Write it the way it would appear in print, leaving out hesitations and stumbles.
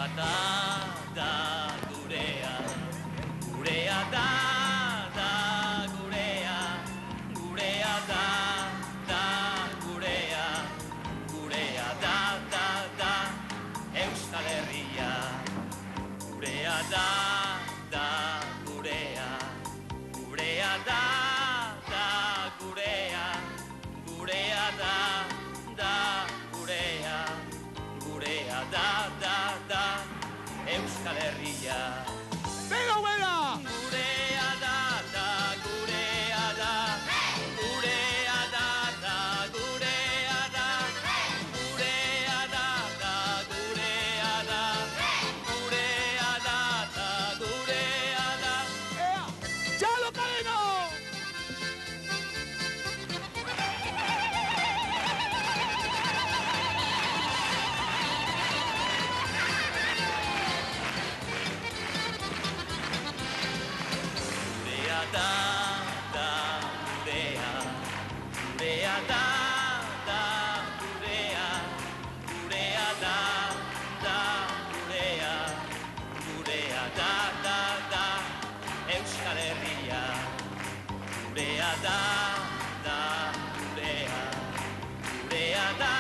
gurea da gurea, gurea da gurea, gurea da gurea, gurea da Euskal Herria, gurea da gurea, gurea da gurea, gurea da gurea, gurea da Euskal Herria. Bega, bega! Gurea da gurea da, gurea da gurea da, gurea da gurea da, gurea da gurea da. ¡Ea! ¡Chalo Cadeno! Gurea da gurea, gurea da gurea, gurea da gurea, gurea da Euskal Herria, gurea da gurea, gurea da